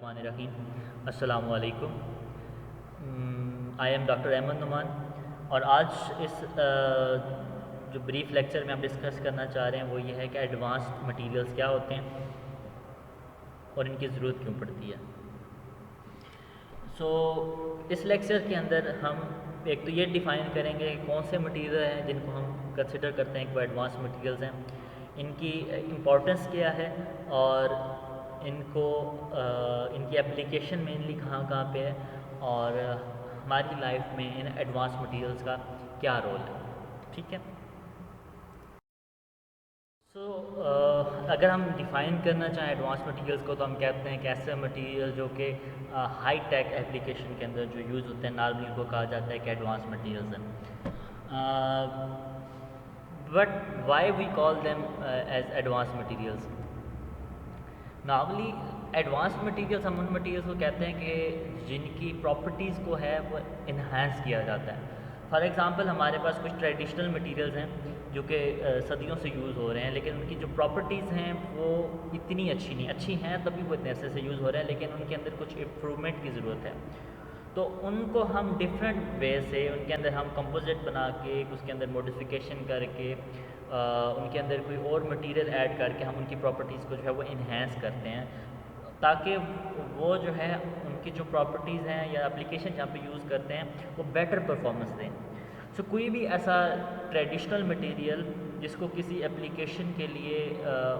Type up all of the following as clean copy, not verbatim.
बिस्मिल्लाहिर्रहमानिर्रहीम। अस्सलामु अलैकुम। I am doctor Ahmed Numan और आज इस जो ब्रीफ लेक्चर में हम डिस्कस करना चाह रहे हैं वो ये है कि एडवांस्ड मटेरियल्स क्या होते हैं और इनकी ज़रूरत क्यों पड़ती है। इस लेक्चर के अंदर हम एक तो ये डिफ़ाइन करेंगे कि कौन से मटेरियल हैं जिनको हम कंसिडर करते हैं कि वो एडवांस मटेरियल्स हैं, इनकी इम्पोर्टेंस क्या है और इनको इनकी एप्लीकेशन मेनली कहाँ कहाँ पे है और हमारी लाइफ में इन एडवांस मटेरियल्स का क्या रोल है। ठीक है। अगर हम डिफ़ाइन करना चाहें एडवांस मटेरियल्स को तो हम कहते हैं कि ऐसे मटेरियल जो कि हाई टेक एप्लीकेशन के अंदर जो यूज़ होते हैं नॉर्मली उनको कहा जाता है कि एडवांस मटेरियल्स हैं। But why we call them as advance materials. Normally advance materials हम उन मटेरियल्स को कहते हैं कि जिनकी प्रॉपर्टीज़ को है वो इन्हांस किया जाता है। फॉर एग्ज़ाम्पल हमारे पास कुछ ट्रेडिशनल मटेरियल्स हैं जो कि सदियों से यूज़ हो रहे हैं, लेकिन उनकी जो प्रॉपर्टीज़ हैं वो इतनी अच्छी हैं तभी वो इतने अरसे से यूज़ हो रहे हैं, लेकिन उनके अंदर कुछ इम्प्रूवमेंट की ज़रूरत है। तो उनको हम डिफरेंट वे से उनके अंदर हम कंपोजिट बना के उसके अंदर मॉडिफिकेशन करके उनके अंदर कोई और मटेरियल ऐड करके हम उनकी प्रॉपर्टीज़ को जो है वो इन्हेंस करते हैं ताकि वो जो है उनकी जो प्रॉपर्टीज़ हैं या एप्लीकेशन जहाँ पे यूज़ करते हैं वो बेटर परफॉर्मेंस दें। कोई भी ऐसा ट्रेडिशनल मटेरियल जिसको किसी एप्लीकेशन के लिए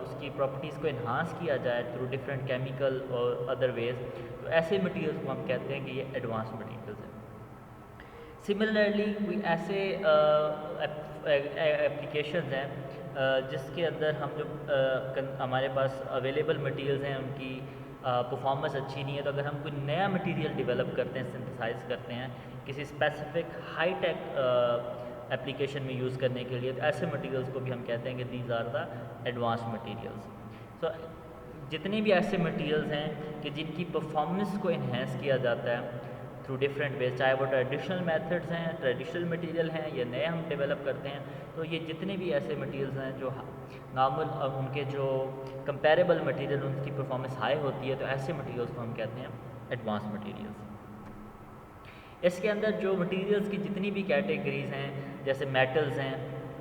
उसकी प्रॉपर्टीज़ को इन्हांस किया जाए थ्रू डिफरेंट केमिकल और अदर वेज, तो ऐसे मटेरियल्स को हम कहते हैं कि ये एडवांस मटेरियल्स हैं। सिमिलरली कोई ऐसे एप्लीकेशंस हैं जिसके अंदर हम जो हमारे पास अवेलेबल मटेरियल्स हैं उनकी परफॉर्मेंस अच्छी नहीं है, तो अगर हम कोई नया मटेरियल डेवलप करते हैं, सिंथेसाइज करते हैं किसी स्पेसिफिक हाई टेक एप्लीकेशन में यूज़ करने के लिए, तो ऐसे मटेरियल्स को भी हम कहते हैं कि these are the advance materials. जितने भी ऐसे मटेरियल्स हैं कि जिनकी परफॉर्मेंस को इन्हेंस किया जाता है थ्रू डिफरेंट वेज, चाहे वो ट्रेडिशनल मेथड्स हैं, ट्रेडिशनल मटेरियल हैं या नए हम डेवलप करते हैं, तो ये जितने भी ऐसे मटेरियल्स हैं जो नॉर्मल उनके जो कंपेरेबल मटेरियल उनकी परफॉर्मेंस हाई होती है, तो ऐसे मटेरियल्स को हम कहते हैं एडवांस मटेरियल्स। इसके अंदर जो मटेरियल्स की जितनी भी कैटेगरीज हैं जैसे मेटल्स हैं,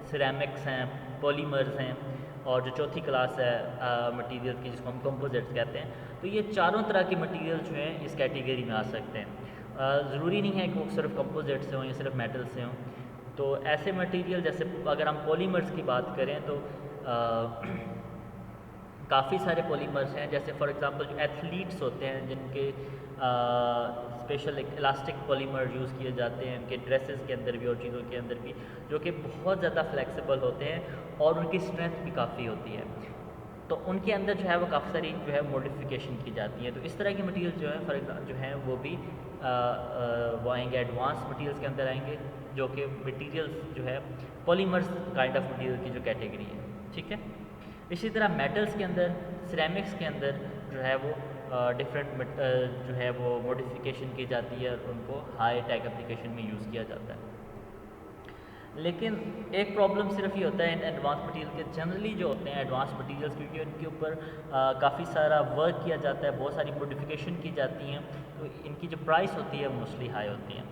सिरेमिक्स हैं, पॉलीमर्स हैं और जो चौथी क्लास है मटेरियल की जिसको हम कंपोजिट्स कहते हैं, तो ये चारों तरह के मटेरियल जो हैं इस कैटेगरी में आ सकते हैं। ज़रूरी नहीं है कि वो सिर्फ कंपोजिट से हों या सिर्फ मेटल से हों। तो ऐसे मटेरियल जैसे अगर हम पॉलीमर्स की बात करें तो काफ़ी सारे पॉलीमर्स हैं, जैसे फॉर एग्जांपल जो एथलीट्स होते हैं जिनके स्पेशल इलास्टिक पॉलीमर यूज़ किए जाते हैं उनके ड्रेसेस के अंदर भी और चीज़ों के अंदर भी, जो कि बहुत ज़्यादा फ्लेक्सिबल होते हैं और उनकी स्ट्रेंथ भी काफ़ी होती है, तो उनके अंदर जो है वो काफ़ी सारी जो है मॉडिफिकेशन की जाती है। तो इस तरह के मटेरियल जो है फॉर एग्जाम्पल जो हैं वो भी वो आएंगे एडवांस मटेरियल्स के अंदर आएंगे, जो कि मटेरियल्स जो है पॉलीमर्स काइंड ऑफ मटेरियल की जो कैटेगरी है। ठीक है। इसी तरह मेटल्स के अंदर, सिरेमिक्स के अंदर जो है वो डिफरेंट जो है वो मॉडिफिकेशन की जाती है और उनको हाई टेक एप्लीकेशन में यूज़ किया जाता है। लेकिन एक प्रॉब्लम सिर्फ ये होता है इन एडवांस मटेरियल के, जनरली जो होते हैं एडवांस मटेरियल्स, क्योंकि उनके ऊपर काफ़ी सारा वर्क किया जाता है, बहुत सारी मॉडिफिकेशन की जाती हैं, तो इनकी जो प्राइस होती है मोस्टली हाई होती है।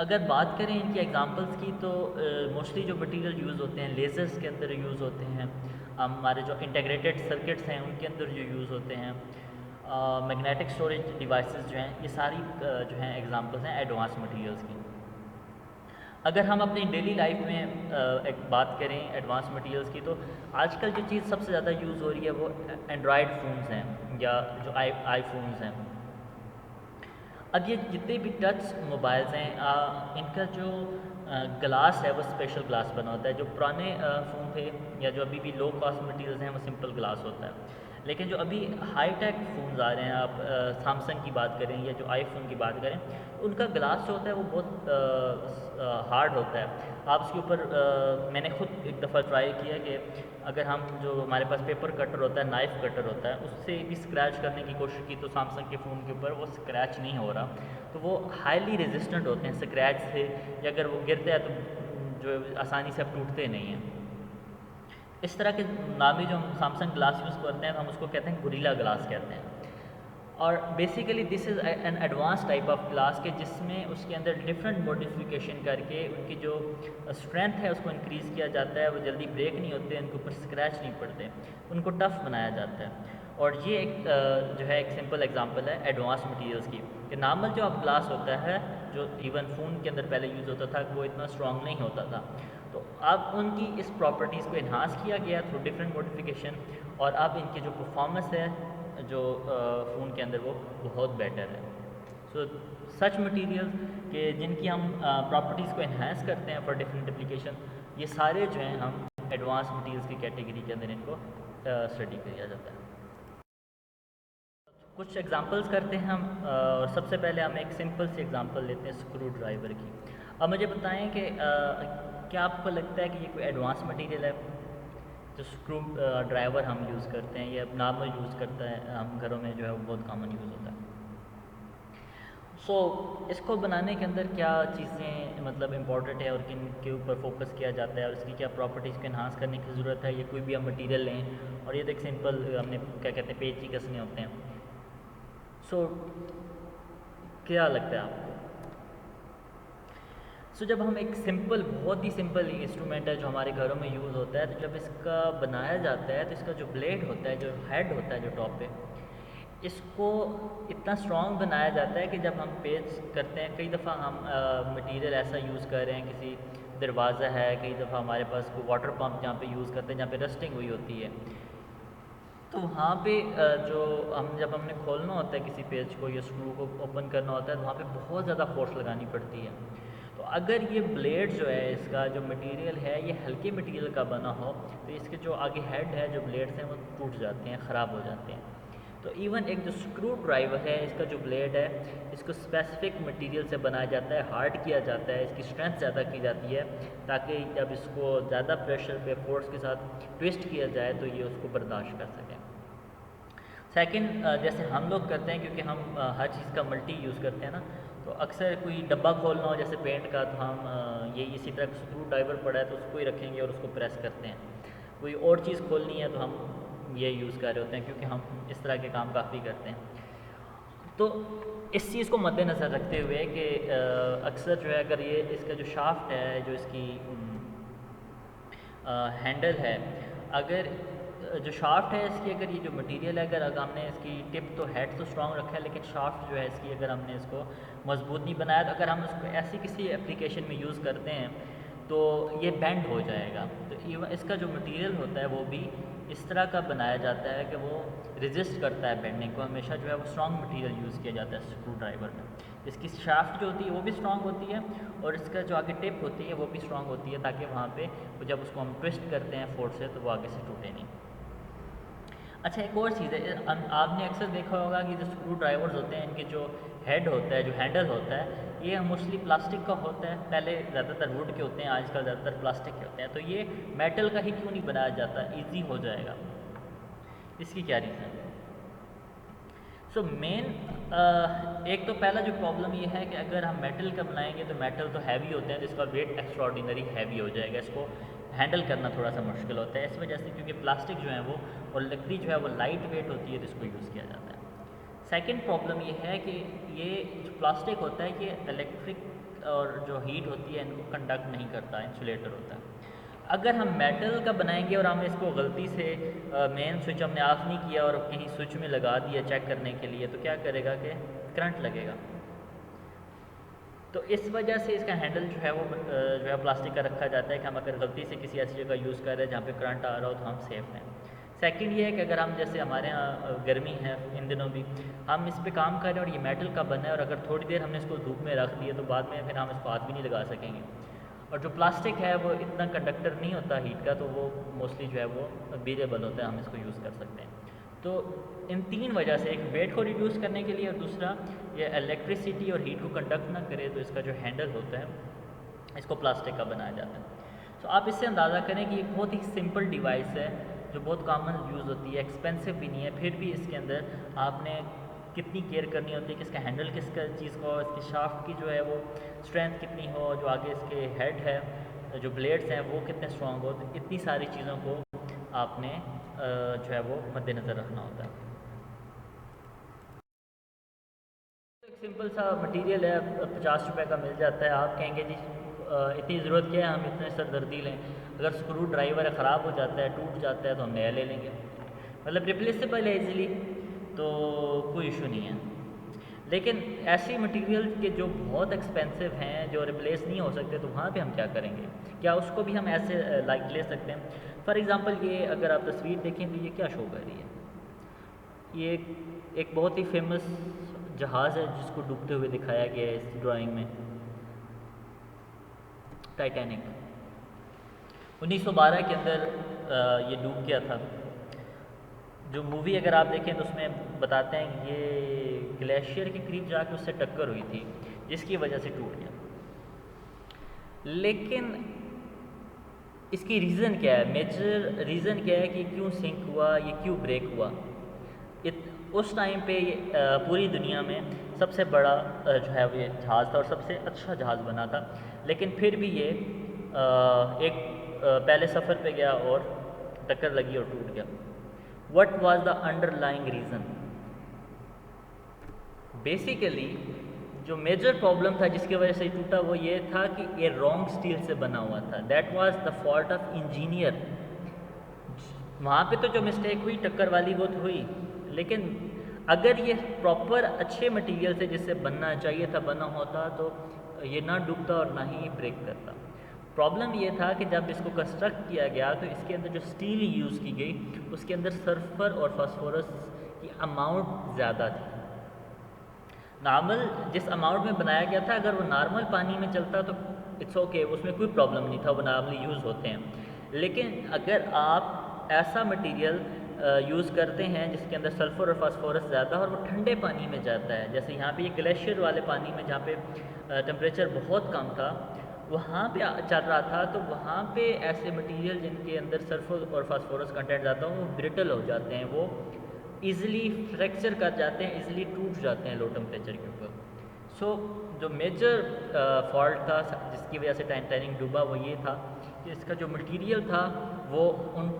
अगर बात करें इनकी एग्जांपल्स की तो मोस्टली जो मटेरियल यूज़ होते हैं लेज़र्स के अंदर यूज़ होते हैं, हमारे जो इंटीग्रेटेड सर्किट्स हैं उनके अंदर जो यूज़ होते हैं, मैग्नेटिक स्टोरेज डिवाइसेस जो हैं, ये सारी जो हैं एग्जांपल्स हैं एडवांस मटेरियल्स की। अगर हम अपनी डेली लाइफ में एक बात करें एडवांस मटेरियल्स की, तो आजकल जो चीज़ सबसे ज़्यादा यूज़ हो रही है वो एंड्रॉयड फ़ोन्स हैं या जो आईफोन्स हैं। अब ये जितने भी टच मोबाइल्स हैं इनका जो ग्लास है वो स्पेशल ग्लास बना होता है। जो पुराने फ़ोन थे या जो अभी भी लो कॉस्ट मटेरियल्स हैं वो सिंपल ग्लास होता है, लेकिन जो अभी हाई टेक फ़ोन्स आ रहे हैं, आप सैमसंग की बात करें या जो आईफोन की बात करें, तो उनका ग्लास जो होता है वो बहुत हार्ड होता है। आप उसके ऊपर मैंने खुद एक दफ़ा ट्राई किया कि अगर हम जो हमारे पास पेपर कटर होता है, नाइफ़ कटर होता है, उससे भी स्क्रैच करने की कोशिश की तो सैमसंग के फ़ोन के ऊपर वो स्क्रैच नहीं हो रहा। तो वो हाईली रेजिस्टेंट होते हैं स्क्रैच से, या अगर वो गिरते हैं तो जो आसानी से अब टूटते नहीं हैं। इस तरह के नामी जो हम सैमसंग ग्लास यूज़ करते हैं तो हम उसको कहते हैं गोरिल्ला ग्लास कहते हैं। और basically this is an advance type of glass के जिसमें उसके अंदर डिफरेंट मॉडिफिकेशन करके उनकी जो स्ट्रेंथ है उसको इंक्रीज़ किया जाता है, वो जल्दी ब्रेक नहीं होते, उनके ऊपर स्क्रैच नहीं पड़ते, उनको टफ़ बनाया जाता है। और ये एक जो है एक सिंपल एग्जांपल है एडवांस मटेरियल्स की कि नॉर्मल जो अब ग्लास होता है जो इवन फ़ोन के अंदर पहले यूज़ होता था वो इतना स्ट्रॉन्ग नहीं होता था, तो अब उनकी इस प्रॉपर्टीज़ को इन्हांस किया गया थ्रू डिफरेंट मॉडिफिकेशन, और अब इनकी जो परफॉर्मेंस है जो फ़ोन के अंदर वो बहुत बेटर है। सो सच मटेरियल्स के जिनकी हम प्रॉपर्टीज़ को इन्हांस करते हैं फॉर डिफरेंट एप्लीकेशन, ये सारे जो हैं हम एडवांस मटेरियल्स की कैटेगरी के अंदर इनको स्टडी किया जाता है। कुछ एग्जांपल्स करते हैं हम, और सबसे पहले हम एक सिंपल सी एग्जांपल लेते हैं स्क्रू ड्राइवर की। अब मुझे बताएं कि क्या आपको लगता है कि ये कोई एडवांस मटेरियल है जो स्क्रू ड्राइवर हम यूज़ करते हैं या नॉर्मल यूज़ करता है हम घरों में जो है वो बहुत कॉमन यूज़ होता है। इसको बनाने के अंदर क्या चीज़ें मतलब इम्पॉर्टेंट है और किन के ऊपर फोकस किया जाता है और इसकी क्या प्रॉपर्टीज़ को इन्हांस करने की ज़रूरत है, या कोई भी हम मटेरियल लें और ये देख सिंपल हमने क्या कहते हैं पेज ही कसने होते हैं। क्या लगता है आपको? जब हम एक सिंपल बहुत ही सिंपल इंस्ट्रूमेंट है जो हमारे घरों में यूज़ होता है, तो जब इसका बनाया जाता है तो इसका जो ब्लेड होता है, जो हेड होता है जो टॉप पे, इसको इतना स्ट्रॉन्ग बनाया जाता है कि जब हम पेज करते हैं, कई दफ़ा हम मटेरियल ऐसा यूज़ कर रहे हैं, किसी दरवाज़ा है, कई दफ़ा हमारे पास कोई वाटर पम्प जहाँ पे यूज़ करते हैं जहाँ पे रस्टिंग हुई होती है, तो वहाँ पे जो हम जब हमने खोलना होता है किसी पेज को या स्क्रू को ओपन करना होता है तो वहाँ पे बहुत ज़्यादा फोर्स लगानी पड़ती है। तो अगर ये ब्लेड जो है इसका जो मटेरियल है ये हल्के मटेरियल का बना हो तो इसके जो आगे हेड है जो ब्लेड्स हैं वो टूट जाते हैं, ख़राब हो जाते हैं। तो इवन एक जो स्क्रू ड्राइवर है इसका जो ब्लेड है इसको स्पेसिफिक मटेरियल से बनाया जाता है, हार्ड किया जाता है, इसकी स्ट्रेंथ ज़्यादा की जाती है ताकि जब इसको ज़्यादा प्रेशर पे फोर्स के साथ ट्विस्ट किया जाए तो ये उसको बर्दाश्त कर सकें। सेकंड, जैसे हम लोग करते हैं क्योंकि हम हर चीज़ का मल्टी यूज़ करते हैं ना, तो अक्सर कोई डब्बा खोलना हो जैसे पेंट का तो हम ये इसी तरह स्क्रू ड्राइवर पड़ा है तो उसको ही रखेंगे और उसको प्रेस करते हैं। कोई और चीज़ खोलनी है तो हम ये यूज़ कर रहे होते हैं क्योंकि हम इस तरह के काम काफ़ी करते हैं। तो इस चीज़ को मद्देनज़र रखते हुए कि अक्सर जो है अगर ये इसका जो शाफ्ट है जो इसकी हैंडल है, अगर जो शाफ्ट है इसकी अगर ये जो मटेरियल है अगर हमने इसकी टिप तो हेड तो स्ट्रॉन्ग रखा है लेकिन शाफ्ट जो है इसकी अगर हमने इसको मजबूत नहीं बनाया तो अगर हम इसको ऐसी किसी एप्लीकेशन में यूज़ करते हैं तो ये बेंड हो जाएगा। तो इवन इसका जो मटेरियल होता है वो भी इस तरह का बनाया जाता है कि वो रेजिस्ट करता है बेंडिंग को, हमेशा जो है वो स्ट्रॉन्ग मटेरियल यूज़ किया जाता है स्क्रू ड्राइवर में। इसकी शाफ्ट जो होती है वो भी स्ट्रॉन्ग होती है और इसका जो आगे टिप होती है वो भी स्ट्रॉन्ग होती है ताकि वहाँ पे जब उसको हम ट्विस्ट करते हैं फोर्स से तो वो आगे से टूटे नहीं। अच्छा, एक और चीज़ है, आपने अक्सर देखा होगा कि जो स्क्रू ड्राइवर्स होते हैं इनके जो हेड होता है, जो हैंडल होता है, ये मोस्टली प्लास्टिक का होता है। पहले ज़्यादातर वुड के होते हैं, आजकल ज़्यादातर प्लास्टिक के होते हैं। तो ये मेटल का ही क्यों नहीं बनाया जाता? ईजी हो जाएगा, इसकी क्या रीज़न है? मेन एक तो पहला जो प्रॉब्लम ये है कि अगर हम मेटल का बनाएंगे तो मेटल तो हैवी होते हैं, जिसका वेट एक्स्ट्रॉर्डिनरी हैवी हो जाएगा, इसको हैंडल करना थोड़ा सा मुश्किल होता है। इस वजह से क्योंकि प्लास्टिक जो है वो और लकड़ी जो है वो लाइट वेट होती है तो इसको यूज़ किया जाता है। सेकंड प्रॉब्लम ये है कि ये जो प्लास्टिक होता है ये इलेक्ट्रिक और जो हीट होती है इनको कंडक्ट नहीं करता, इंसुलेटर होता है। अगर हम मेटल का बनाएंगे और हम इसको गलती से मेन स्विच हमने ऑफ नहीं किया और कहीं स्विच में लगा दिया चेक करने के लिए तो क्या करेगा कि करंट लगेगा। तो इस वजह से इसका हैंडल जो है वो जो है प्लास्टिक का रखा जाता है कि हम अगर गलती से किसी ऐसी जगह यूज़ कर रहे हैं जहाँ पे करंट आ रहा हो तो हम सेफ़ हैं। सेकंड ये है कि अगर हम जैसे हमारे यहाँ गर्मी है इन दिनों भी, हम इस पे काम कर रहे हैं और ये मेटल का बना है और अगर थोड़ी देर हमने इसको धूप में रख दिया तो बाद में फिर हम इसको हाथ भी नहीं लगा सकेंगे। और जो प्लास्टिक है वो इतना कंडक्टर नहीं होता हीट का, तो वो मोस्टली जो है वो ब्रीदेबल होता है, हम इसको यूज़ कर सकते हैं। तो इन तीन वजह से, एक वेट को रिड्यूस करने के लिए और दूसरा ये इलेक्ट्रिसिटी और हीट को कंडक्ट ना करे, तो इसका जो हैंडल होता है इसको प्लास्टिक का बनाया जाता है। तो आप इससे अंदाज़ा करें कि ये बहुत ही सिंपल डिवाइस है जो बहुत कॉमन यूज़ होती है, एक्सपेंसिव भी नहीं है, फिर भी इसके अंदर आपने कितनी केयर करनी होती है कि इसका हैंडल किस चीज़ का हो, इसकी शाफ्ट की जो है वो स्ट्रेंथ कितनी हो, जो आगे इसके हेड है, जो ब्लेड्स हैं वो कितने स्ट्रॉन्ग हो, तो इतनी सारी चीज़ों को आपने जो है वो मद्देनज़र रखना होता है। एक सिंपल सा मटेरियल है, 50 रुपए का मिल जाता है। आप कहेंगे जी इतनी ज़रूरत क्या है, हम इतने सरदर्दी लें। अगर स्क्रू ड्राइवर ख़राब हो जाता है, टूट जाता है, तो हम नया ले लेंगे, मतलब रिप्लेसेबल है इजीली, तो कोई इशू नहीं है। लेकिन ऐसी मटेरियल के जो बहुत एक्सपेंसिव हैं, जो रिप्लेस नहीं हो सकते, तो वहाँ पे हम क्या करेंगे? क्या उसको भी हम ऐसे लाइक ले सकते हैं? फॉर एग्ज़ाम्पल ये अगर आप तस्वीर देखें तो ये क्या शो कर रही है? ये एक बहुत ही फेमस जहाज़ है जिसको डूबते हुए दिखाया गया है इस ड्राइंग में, टाइटैनिक। 1912 के अंदर ये डूब गया था। जो मूवी अगर आप देखें तो उसमें बताते हैं कि ये ग्लेशियर के करीब जाके उससे टक्कर हुई थी, जिसकी वजह से टूट गया। लेकिन इसकी रीज़न क्या है? मेजर रीज़न क्या है कि क्यों सिंक हुआ, ये क्यों ब्रेक हुआ? उस टाइम पे ये पूरी दुनिया में सबसे बड़ा जो है वो ये जहाज़ था और सबसे अच्छा जहाज़ बना था। लेकिन फिर भी ये एक पहले सफ़र पे गया और टक्कर लगी और टूट गया। What was the underlying reason? Basically जो मेजर प्रॉब्लम था जिसकी वजह से टूटा वो ये था कि ये रॉन्ग स्टील से बना हुआ था। That was the fault of engineer. वहाँ पे तो जो मिस्टेक हुई टक्कर वाली वो तो हुई, लेकिन अगर ये प्रॉपर अच्छे मटेरियल से जिससे बनना चाहिए था बना होता तो ये ना डूबता और ना ही ब्रेक करता। प्रॉब्लम ये था कि जब इसको कंस्ट्रक्ट किया गया तो इसके अंदर जो स्टील यूज़ की गई उसके अंदर सल्फर और फास्फोरस की अमाउंट ज़्यादा थी। नॉर्मल जिस अमाउंट में बनाया गया था, अगर वो नॉर्मल पानी में चलता तो इट्स ओके, उसमें कोई प्रॉब्लम नहीं था, वो नॉर्मली यूज़ होते हैं। लेकिन अगर आप ऐसा मटेरियल यूज़ करते हैं जिसके अंदर सल्फ़र और फास्फोरस ज़्यादा और वो ठंडे पानी में जाता है, जैसे यहाँ पे ये ग्लेशियर वाले पानी में जहाँ पे टेम्परेचर बहुत कम था वहाँ पे चल रहा था, तो वहाँ पे ऐसे मटेरियल जिनके अंदर सल्फ़र और फास्फोरस कंटेंट ज़्यादा हो वो ब्रिटल हो जाते हैं, वो ईज़िली फ्रैक्चर कर जाते हैं, ईज़िली टूट जाते हैं लो टेम्परेचर के ऊपर। सो जो मेजर फॉल्ट था जिसकी वजह से टाइटैनिक डूबा वो ये था कि इसका जो मटेरियल था वो उन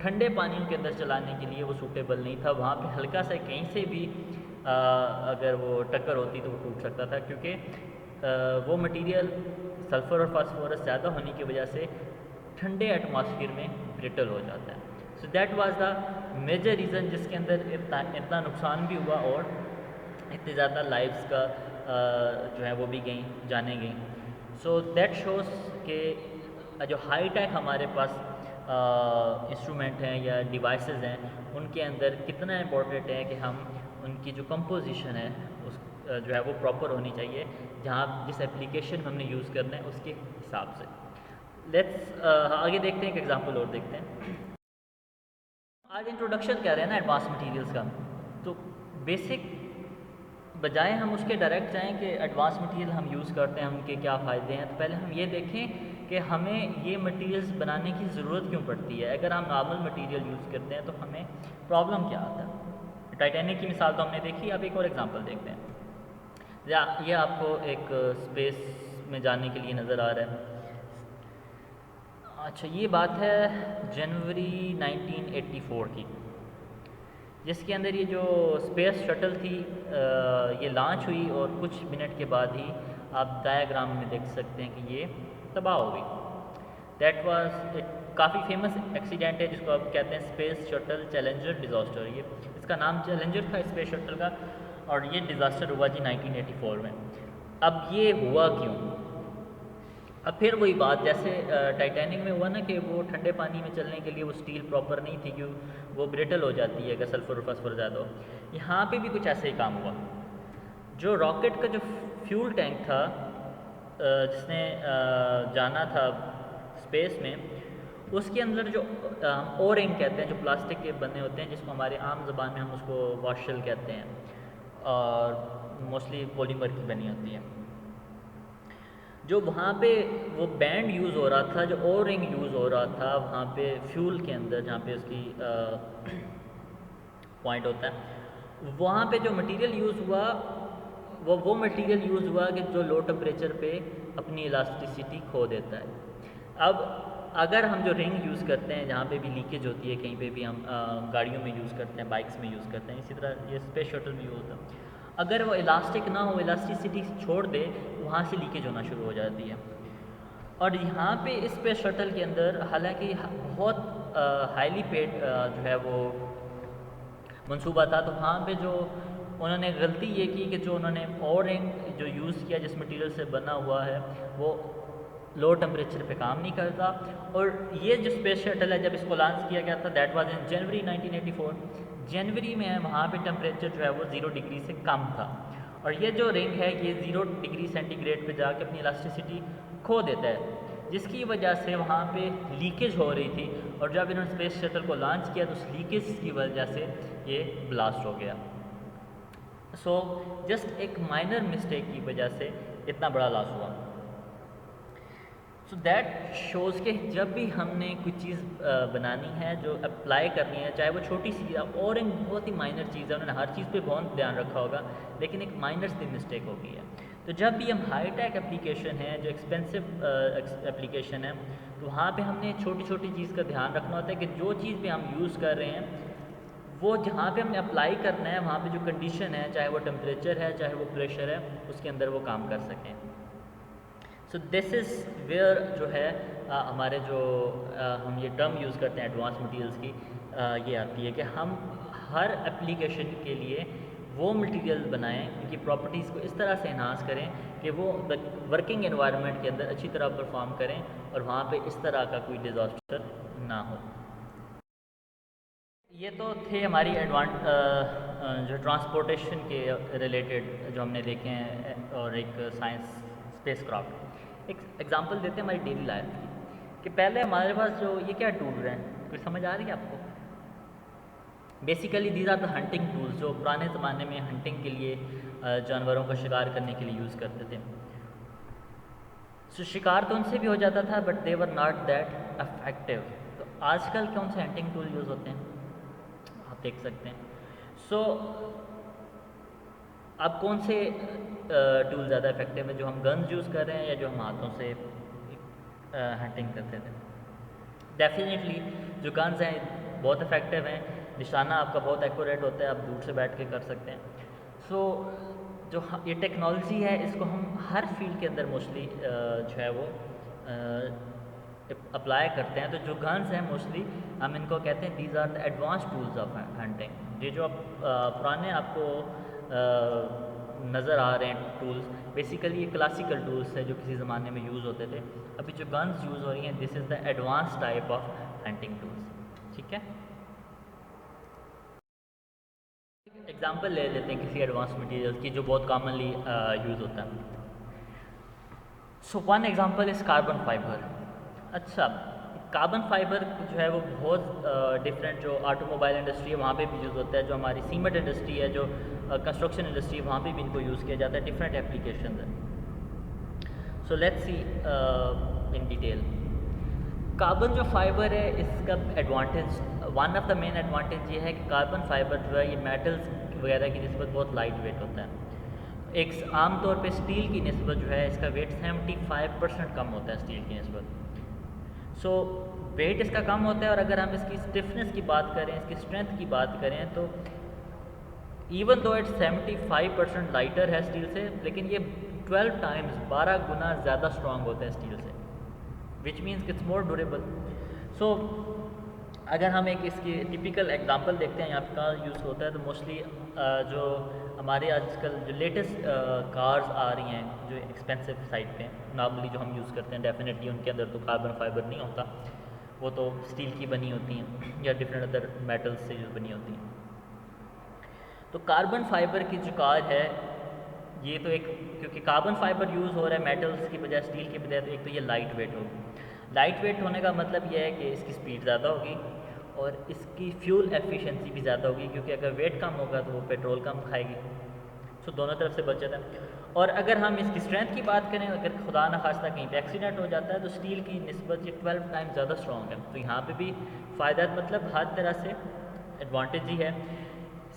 ठंडे पानी के अंदर चलाने के लिए वो सूटेबल नहीं था। वहाँ पे हल्का सा कहीं से भी अगर वो टक्कर होती तो वो टूट सकता था, क्योंकि वो मटेरियल सल्फ़र और फास्फोरस ज़्यादा होने की वजह से ठंडे एटमॉस्फेयर में ब्रिटल हो जाता है। So that was the major reason जिसके अंदर इतना नुकसान भी हुआ और इतनी ज़्यादा लाइफ्स का जो है वो भी गई, जाने गई। सो दैट शोज़ के जो हाई टेक हमारे पास इंस्ट्रूमेंट हैं या डिवाइसेस हैं उनके अंदर कितना इम्पोर्टेंट है कि हम उनकी जो कंपोजिशन है उस जो है वो प्रॉपर होनी चाहिए, जहाँ जिस एप्लीकेशन में हमने यूज़ करना है उसके हिसाब से। लेट्स आगे देखते हैं, एक एग्जांपल और देखते हैं। आज इंट्रोडक्शन कह रहे हैं ना एडवांस मटेरियल्स का, तो बेसिक बजाय हम उसके डायरेक्ट जाएं कि एडवांस मटेरियल हम यूज़ करते हैं उनके क्या फ़ायदे हैं, तो पहले हम ये देखें कि हमें ये मटेरियल्स बनाने की ज़रूरत क्यों पड़ती है। अगर हम नॉर्मल मटेरियल यूज़ करते हैं तो हमें प्रॉब्लम क्या आता है। टाइटैनिक की मिसाल तो हमने देखी, अब एक और एग्जांपल देखते हैं। ये आपको एक स्पेस में जाने के लिए नज़र आ रहा है। अच्छा, ये बात है जनवरी 1984 की, जिसके अंदर ये जो स्पेस शटल थी ये लॉन्च हुई और कुछ मिनट के बाद ही आप डायग्राम में देख सकते हैं कि ये तबाह हो गई। दैट वाज एक काफ़ी फेमस एक्सीडेंट है जिसको आप कहते हैं स्पेस शटल चैलेंजर डिज़ास्टर। ये इसका नाम चैलेंजर था स्पेस शटल का, और ये डिज़ास्टर हुआ जी 1984 में। अब ये हुआ क्यों? अब फिर वही बात जैसे टाइटैनिक में हुआ ना कि वो ठंडे पानी में चलने के लिए वो स्टील प्रॉपर नहीं थी, क्यों वो ब्रिटल हो जाती है अगर सल्फर और फास्फोरस ज़्यादा हो। यहाँ पे भी कुछ ऐसे ही काम हुआ। जो रॉकेट का जो फ्यूल टैंक था जिसने जाना था स्पेस में, उसके अंदर जो ओ रिंग कहते हैं, जो प्लास्टिक के बने होते हैं, जिसको हमारे आम ज़बान में हम उसको वॉशल कहते हैं, और मोस्टली पॉलीमर की बनी होती है। जो वहाँ पे वो बैंड यूज़ हो रहा था, जो ओ रिंग यूज़ हो रहा था वहाँ पे फ्यूल के अंदर जहाँ पे उसकी पॉइंट होता है, वहाँ पे जो मटेरियल यूज़ हुआ वो मटेरियल यूज़ हुआ कि जो लो टेम्परेचर पे अपनी इलास्टिसिटी खो देता है। अब अगर हम जो रिंग यूज़ करते हैं जहाँ पे भी लीकेज होती है, कहीं पे भी हम गाड़ियों में यूज़ करते हैं, बाइक्स में यूज़ करते हैं, इसी तरह ये स्पेस शटल में यूज़ होता है, अगर वो इलास्टिक ना हो, इलास्टिसिटी छोड़ दे, तो वहाँ से लीकेज होना शुरू हो जाती है। और यहाँ पे इस स्पेस शटल के अंदर हालांकि बहुत हाईली पेड जो है वो मंसूबा था, तो वहाँ पे जो उन्होंने गलती ये की कि जो उन्होंने और रिंग जो यूज़ किया जिस मटेरियल से बना हुआ है वो लो टेम्परेचर पे काम नहीं करता। और ये जो स्पेस शटल है जब इसको लॉन्च किया गया था दैट वाज इन जनवरी 1984, जनवरी में वहाँ पे टेम्परेचर जो है वो 0 डिग्री से कम था। और ये जो रिंग है ये 0 डिग्री सेंटीग्रेड पे जाके अपनी इलास्टिसिटी खो देता है, जिसकी वजह से वहाँ पे लीकेज हो रही थी। और जब इन्होंने स्पेस शटल को लॉन्च किया तो उस लीकेज की वजह से ये ब्लास्ट हो गया। सो जस्ट एक माइनर मिस्टेक की वजह से इतना बड़ा लॉस हुआ। सो दैट शोज़ के जब भी हमने कोई चीज़ बनानी है जो अप्लाई करनी है, चाहे वो छोटी सी और एक बहुत ही माइनर चीज़ है, उन्होंने हर चीज़ पे बहुत ध्यान रखा होगा, लेकिन एक माइनर सी मिस्टेक हो गई है। तो जब भी हम हाई टेक एप्लीकेशन है, जो एक्सपेंसिव एप्लीकेशन है, तो वहाँ पे हमने छोटी छोटी चीज़ का ध्यान रखना होता है कि जो चीज़ भी हम यूज़ कर रहे हैं वो जहाँ पे हमने अप्लाई करना है वहाँ पे जो कंडीशन है, चाहे वो टेम्परेचर है चाहे वो प्रेशर है, उसके अंदर वो काम कर सकें। सो दिस इज़ वेयर जो है हमारे जो हम ये टर्म यूज़ करते हैं एडवांस मटेरियल्स की, ये आती है कि हम हर एप्लीकेशन के लिए वो मटेरियल बनाएं, उनकी प्रॉपर्टीज़ को इस तरह से इन्हांस करें कि वो वर्किंग एनवायरनमेंट के अंदर अच्छी तरह परफॉर्म करें और वहाँ पे इस तरह का कोई डिज़ास्टर ना हो। ये तो थे हमारी जो ट्रांसपोर्टेशन के रिलेटेड जो हमने देखे हैं और एक साइंस स्पेस क्राफ्ट। एक एग्जांपल देते हैं हमारी डेली लाइफ की कि पहले हमारे पास जो ये क्या टूल रहे हैं, कुछ समझ आ रही है आपको? Basically these are the hunting tools जो पुराने ज़माने में हंटिंग के लिए जानवरों का शिकार करने के लिए यूज़ करते थे। सो शिकार तो उनसे भी हो जाता था but they were not that affective. तो आजकल कौन से हंटिंग टूल यूज़ होते हैं आप देख सकते हैं। सो अब कौन से टूल ज़्यादा इफेक्टिव है, जो हम गन्स यूज़ कर रहे हैं या जो हम हाथों से हंटिंग करते थे? डेफिनेटली जो गन्स हैं बहुत इफेक्टिव हैं, निशाना आपका बहुत एक्यूरेट होता है, आप दूर से बैठ के कर सकते हैं। सो जो ये टेक्नोलॉजी है इसको हम हर फील्ड के अंदर मोस्टली जो है वो अप्लाई करते हैं। तो जो गन्स हैं मोस्टली हम इनको कहते हैं these are the advance tools of hunting. ये जो पुराने आपको नज़र आ रहे हैं टूल्स, बेसिकली ये क्लासिकल टूल्स है जो किसी ज़माने में यूज़ होते थे। अभी जो गन्स यूज़ हो रही हैं this is the advance type of hunting tools. ठीक है, एग्जांपल ले लेते हैं किसी एडवांस मटेरियल की जो बहुत कॉमनली यूज़ होता है। So one example is carbon fibre. अच्छा, कार्बन फाइबर जो है वो बहुत डिफरेंट जो ऑटोमोबाइल इंडस्ट्री है वहाँ पे भी यूज़ होता है, जो हमारी सीमेंट इंडस्ट्री है, जो कंस्ट्रक्शन इंडस्ट्री है, वहाँ पे भी इनको यूज़ किया जाता है। डिफरेंट एप्लीकेशन है। So let's see in detail. Carbon जो फाइबर है इसका advantage, one of the main advantage ये है कि कार्बन फाइबर जो है ये मेटल्स वगैरह की निस्बत बहुत लाइट वेट होता है। एक आम तौर पे स्टील की निस्बत जो है इसका वेट 75% कम होता है स्टील की निस्बत। सो वेट इसका कम होता है। और अगर हम इसकी स्टिफनेस की बात करें, इसकी स्ट्रेंथ की बात करें, तो इवन दो इट्स 75% लाइटर है स्टील से, लेकिन ये 12 टाइम्स 12 गुना ज़्यादा स्ट्रॉन्ग होता है स्टील से, which means it's more durable. So अगर हम एक इसकी टिपिकल एग्जांपल देखते हैं यहाँ का यूज़ होता है, तो मोस्टली जो हमारे आजकल जो लेटेस्ट कार्स आ रही हैं जो एक्सपेंसिव साइड पे नॉर्मली जो हम यूज़ करते हैं, डेफिनेटली उनके अंदर तो कार्बन फाइबर नहीं होता, वो तो स्टील की बनी होती हैं या डिफरेंट अदर मेटल्स से जो बनी होती हैं। तो कार्बन फाइबर की जो कार है ये तो एक, क्योंकि कार्बन फाइबर यूज़ हो रहा है मेटल्स की बजाय, स्टील की बजाय, तो एक तो ये लाइट वेट होगी। लाइट वेट होने का मतलब ये है कि इसकी स्पीड ज़्यादा होगी और इसकी फ्यूल एफिशिएंसी भी ज़्यादा होगी, क्योंकि अगर वेट कम होगा तो वो पेट्रोल कम खाएगी। सो दोनों तरफ से बचत है। और अगर हम इसकी स्ट्रेंथ की बात करें, अगर खुदा न खास्ता कहीं पे एक्सीडेंट हो जाता है तो स्टील की निस्बत ये 12 टाइम्स ज़्यादा स्ट्रॉन्ग है। तो यहाँ पे भी फ़ायदा, मतलब हर तरह से एडवांटेज ही है।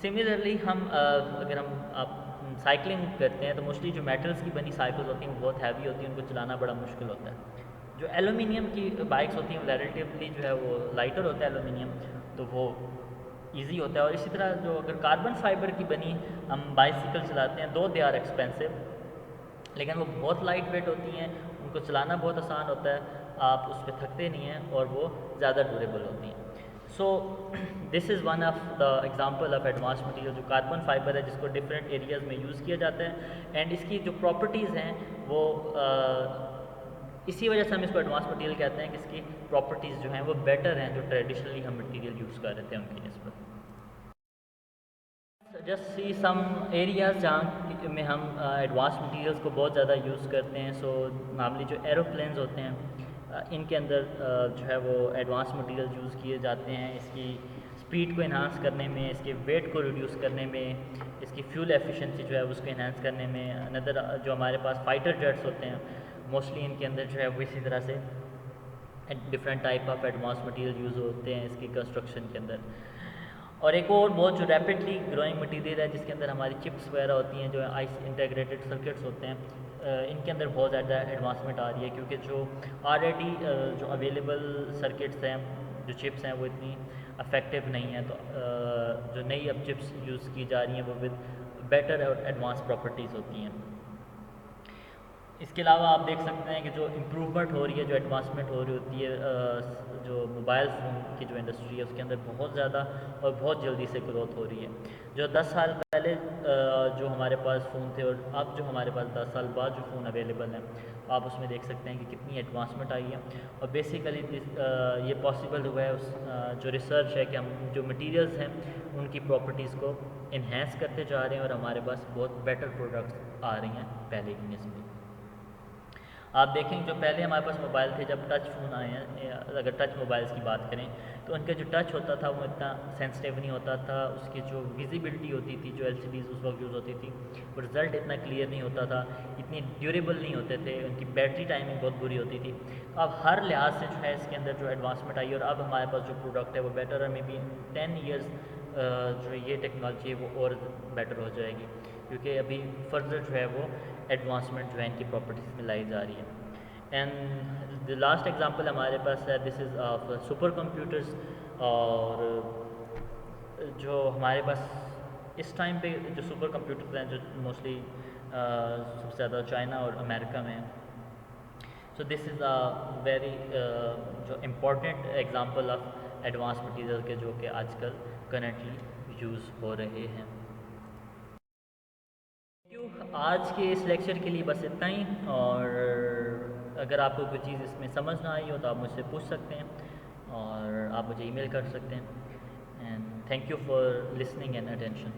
सिमिलरली हम अगर हम आप साइकिलिंग करते हैं तो मोस्टली जो मेटल्स की बनी साइकिल्स होती हैं वो बहुत हैवी होती हैं, उनको चलाना बड़ा मुश्किल होता है। जो एलुमिनियम की बाइक्स होती हैं रिलेटिवली जो है वो लाइटर होता है एलुमिनियम, तो वो ईजी होता है। और इसी तरह जो अगर कार्बन फाइबर की बनी हम बाइसिकल चलाते हैं, दो दे आर एक्सपेंसिव, लेकिन वो बहुत लाइट वेट होती हैं, उनको चलाना बहुत आसान होता है, आप उस पर थकते नहीं हैं और वो ज़्यादा ड्यूरेबल होती हैं। So this is one of the example of advance material जो कार्बन फाइबर है, जिसको डिफरेंट एरियाज़ में यूज़ किया जाता है। एंड इसकी जो प्रॉपर्टीज़ हैं वो इसी वजह से हम इसको एडवांस मटेरियल कहते हैं कि इसकी प्रॉपर्टीज़ जो हैं वो बेटर हैं जो ट्रेडिशनली हम मटेरियल यूज़ कर रहे थे उनकी निस्बत। जस्ट सी सम एरियाज़ जहाँ में हम एडवांस मटेरियल्स को बहुत ज़्यादा यूज़ करते हैं। सो नॉर्मली जो एरोप्लेन्स होते हैं इनके अंदर जो है वो एडवांस मटेरियल यूज़ किए जाते हैं इसकी स्पीड को इन्हांस करने में, इसके वेट को रिड्यूस करने में, इसकी फ्यूल एफिशिएंसी जो है उसको इन्हांस करने में। अनदर जो हमारे पास फाइटर जेट्स होते हैं मोस्टली इनके अंदर जो है वो इसी तरह से different type of advance material use होते हैं इसकी कंस्ट्रक्शन के अंदर। और एक और बहुत जो रैपिडली ग्रोइंग मटेरियल है जिसके अंदर हमारी चिप्स वगैरह होती हैं, जो आईसी इंटीग्रेटेड सर्किट्स होते हैं, इनके अंदर बहुत ज़्यादा एडवांसमेंट आ रही है, क्योंकि जो ऑलरेडी जो अवेलेबल सर्किट्स हैं, जो चिप्स हैं वो इतनी अफेक्टिव नहीं है। तो जो नई अब चिप्स यूज़ की जा रही हैं वो विद बेटर और एडवांस प्रॉपर्टीज़ होती हैं। इसके अलावा आप देख सकते हैं कि जो इम्प्रूवमेंट हो रही है, जो एडवांसमेंट हो रही होती है, जो मोबाइल फ़ोन की जो इंडस्ट्री है उसके अंदर बहुत ज़्यादा और बहुत जल्दी से ग्रोथ हो रही है। जो 10 साल पहले जो हमारे पास फ़ोन थे और अब जो हमारे पास 10 साल बाद जो फ़ोन अवेलेबल हैं, आप उसमें देख सकते हैं कि कितनी एडवांसमेंट आई है। और बेसिकली ये पॉसिबल हुआ है उस जो रिसर्च है कि हम जो मटीरियल्स हैं उनकी प्रॉपर्टीज़ को इन्हेंस करते जा रहे हैं और हमारे पास बहुत बेटर प्रोडक्ट्स आ रही हैं पहले की निस्बत। आप देखेंगे जो पहले हमारे पास मोबाइल थे, जब टच फ़ोन आए हैं, अगर टच मोबाइल्स की बात करें तो उनका जो टच होता था वो इतना सेंसिटिव नहीं होता था, उसकी जो विजिबिलिटी होती थी, जो एलसीडीज़ उस वक्त यूज़ होती थी, वो रिज़ल्ट इतना क्लियर नहीं होता था, इतनी ड्यूरेबल नहीं होते थे, उनकी बैटरी टाइमिंग बहुत बुरी होती थी। तो अब हर लिहाज से जो है इसके अंदर जो एडवांसमेंट आई और अब हमारे पास जो प्रोडक्ट है वो बेटर है। मे बी 10 ईयर्स जो ये टेक्नोलॉजी है वो और बेटर हो जाएगी, क्योंकि अभी फर्दर जो है वो एडवांसमेंट जो है इनकी प्रॉपर्टीज़ में लाई जा रही है। एंड द लास्ट एग्जांपल हमारे पास है, this is of super computers. और जो हमारे पास इस टाइम पे जो सुपर कंप्यूटर्स हैं जो मोस्टली सबसे ज़्यादा चाइना और अमेरिका में हैं। So this is a very जो important example of advance material के जो कि आजकल करंटली यूज़ हो रहे हैं। आज के इस लेक्चर के लिए बस इतना ही। और अगर आपको कोई चीज़ इसमें समझ ना आई हो तो आप मुझसे पूछ सकते हैं और आप मुझे ईमेल कर सकते हैं। And thank you for listening and attention.